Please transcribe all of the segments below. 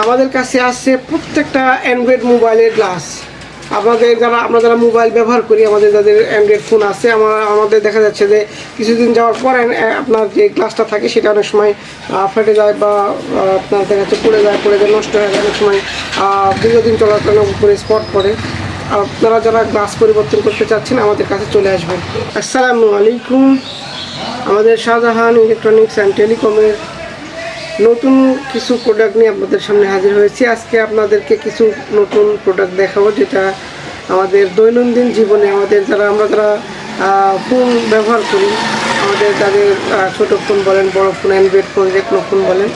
আমাদের কাছে আছে প্রত্যেকটা অ্যান্ড্রয়েড মোবাইলের গ্লাস। আমরা যারা মোবাইল ব্যবহার করি, আমাদের যাদের অ্যান্ড্রয়েড ফোন আছে, আমাদের দেখা যাচ্ছে যে কিছুদিন যাওয়ার পর আপনার যে গ্লাসটা থাকে সেটা অনেক সময় ফেটে যায় বা আপনার দেখা যাচ্ছে পড়ে যায় নষ্ট হয়ে যায়। অনেক সময় দীর্ঘদিন চলার কারণে উপরে স্পট পড়ে। আপনারা যারা গ্লাস পরিবর্তন করতে চাচ্ছেন আমাদের কাছে চলে আসবেন। আসসালামু আলাইকুম। আমাদের শাহজাহান ইলেকট্রনিক্স অ্যান্ড টেলিকমের নতুন কিছু প্রোডাক্ট নিয়ে আপনাদের সামনে হাজির হয়েছি। আজকে আপনাদেরকে কিছু নতুন প্রোডাক্ট দেখাবো, যেটা আমাদের দৈনন্দিন জীবনে আমরা যারা ফোন ব্যবহার করি, আমাদের যাদের ছোটো ফোন বলেন, বড় ফোন, অ্যান্ড্রয়েড ফোন, যে কোনো ফোন বলেন,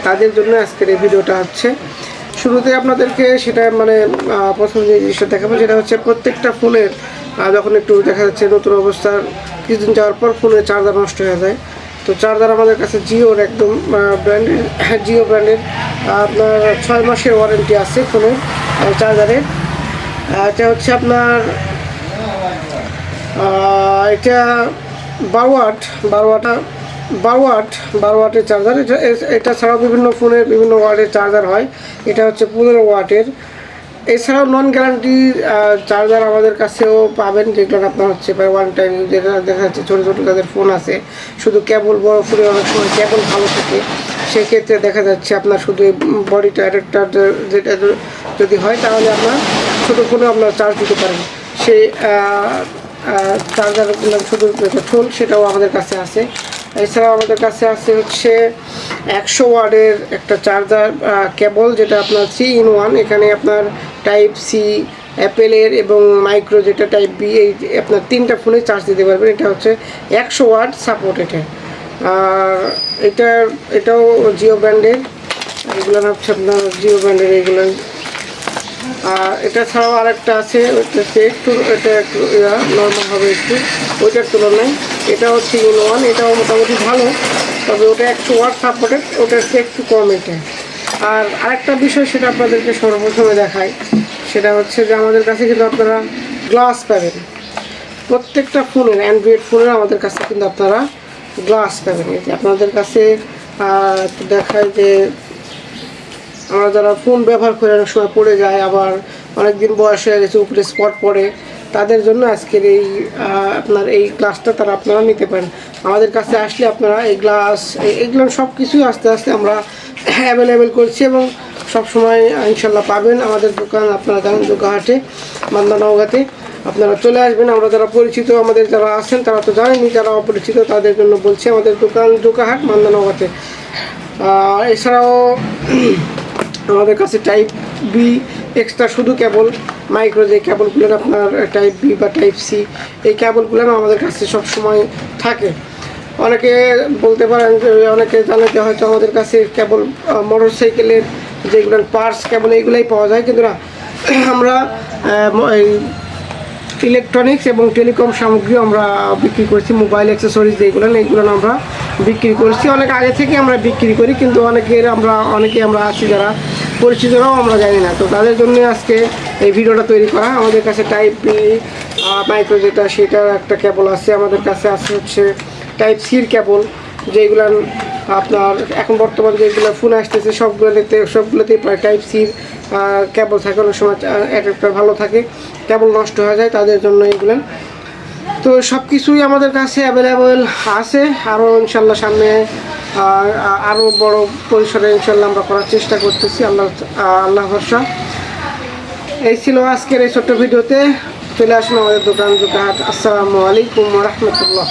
তাদের জন্য আজকের এই ভিডিওটা হচ্ছে। শুরুতে আপনাদেরকে সেটা প্রথম যে জিনিসটা দেখাবো সেটা হচ্ছে প্রত্যেকটা ফোনের যখন একটু দেখা যাচ্ছে নতুন অবস্থার কিছুদিন যাওয়ার পর ফোনের চার্জার নষ্ট হয়ে যায়। তো চার্জার আমাদের কাছে জিওর একদম জিও ব্র্যান্ডের আপনার 6 মাসের ওয়ারেন্টি আছে ফোনের চার্জারের। এটা হচ্ছে আপনার এটা 12 ওয়াটের চার্জার। এটা ছাড়াও বিভিন্ন ফোনের বিভিন্ন ওয়াটের চার্জার হয়। এটা হচ্ছে 15 ওয়াটের। এছাড়াও নন গ্যারান্টি চার্জার আমাদের কাছেও পাবেন, যেগুলো আপনার হচ্ছে প্রায় ওয়ান টাইম, যেটা দেখা যাচ্ছে ছোটো ছোটো যাদের ফোন আছে, শুধু কেবল, বড় ফোনে অনেক সময় কেবল ভালো থাকে, সেক্ষেত্রে দেখা যাচ্ছে আপনার শুধু বডিটা অ্যাডাপ্টার যেটা যদি হয় তাহলে আপনার ছোটো ফোনে আপনার চার্জ দিতে পারেন। সেই চার্জারগুলো শুধু ছোল, সেটাও আমাদের কাছে আছে। এছাড়াও আমাদের কাছে আছে হচ্ছে 100 ওয়াটের একটা চার্জার কেবল, যেটা আপনার 3-in-1। এখানে আপনার টাইপ সি, অ্যাপেলের এবং মাইক্রো যেটা টাইপ বি, এই আপনার 3টা ফোনে চার্জ দিতে পারবেন। এটা হচ্ছে 100 ওয়াট সাপোর্ট এটা। আর এটাও জিও ব্র্যান্ডের। এগুলো হচ্ছে আপনার জিও ব্র্যান্ডের এইগুলো। আর এটা ছাড়াও আরেকটা আছে, এটা একটু নর্মাল হবে একটু ওইটার তুলনায়। এটা হচ্ছে 3-in-1। এটাও মোটামুটি ভালো, তবে ওটা 100 ওয়াট সাপোর্টেড, ওটার চেয়ে একটু কম এটা। আর আরেকটা বিষয় সেটা আপনাদেরকে সর্বপ্রথমে দেখায়, সেটা হচ্ছে যে আমাদের কাছে কিন্তু আপনারা গ্লাস পাবেন। প্রত্যেকটা ফোনের, অ্যান্ড্রয়েড ফোনের আমাদের কাছে কিন্তু আপনারা গ্লাস পাবেন। এই যে আপনাদের কাছে একটু দেখায় যে আমরা যারা ফোন ব্যবহার করে অনেক সময় পড়ে যায়, আবার অনেক দিন বয়স হয়ে গেছে উপরে স্পট পড়ে, তাদের জন্য আজকের এই আপনার এই গ্লাসটা আপনারা নিতে পারেন। আমাদের কাছে আসলে আপনারা এই গ্লাস, এগুলো সব কিছুই আস্তে আস্তে আমরা অ্যাভেলেবেল করছি এবং সবসময় ইনশাল্লাহ পাবেন। আমাদের দোকান আপনারা জানেন জোকাহাটে, মান্দা নওগাঁতে। আপনারা চলে আসবেন। আমরা যারা পরিচিত, আমাদের যারা আছেন তারা তো জানেনই, যারা অপরিচিত তাদের জন্য বলছি, আমাদের দোকান জোকাহাট, মান্দা নওগাঁতে। এছাড়াও আমাদের কাছে টাইপ বি এক্সট্রা শুধু কেবল, মাইক্রো যে কেবলগুলো আপনার টাইপ বি বা টাইপ সি, এই কেবলগুলো আমাদের কাছে সব সময় থাকে। অনেকে বলতে পারেন যে, অনেকে জানে যে হয়তো আমাদের কাছে কেবল মোটর সাইকেলের যেগুলো পার্টস কেবল এইগুলোই পাওয়া যায়, কিন্তু না, আমরা ইলেকট্রনিক্স এবং টেলিকম সামগ্রী আমরা বিক্রি করছি। মোবাইল অ্যাক্সেসরিজ এইগুলো আমরা বিক্রি করছি, অনেক আগে থেকে আমরা বিক্রি করি, কিন্তু অনেকে আমরা আছি যারা পরিচিতরাও আমরা জানি না। তো তাদের জন্য আজকে এই ভিডিওটা তৈরি করা। আমাদের কাছে টাইপ বি মাইক্রো যেটা, সেটার একটা কেবল আছে। আমাদের কাছে আছে হচ্ছে টাইপ সির কেবল, যেগুলো আপনার এখন বর্তমান যেগুলো ফোন আসতেছে সবগুলোতেই প্রায় টাইপ সির কেবল থাকে। অনেক সময় একটা ভালো থাকে, কেবল নষ্ট হয়ে যায়, তাদের জন্য এগুলো। তো সব কিছুই আমাদের কাছে অ্যাভেলেবেল আছে। আরও ইনশাল্লাহ সামনে আরও বড় পরিসরে ইনশাল্লাহ আমরা করার চেষ্টা করতেছি। আল্লাহ ভরসা। এই ছিল আজকের এই ছোট্ট ভিডিওতে। চলে আসুন আমাদের দোকান জোকাহাট। আসসালামু আলাইকুম ওয়া রাহমাতুল্লাহ।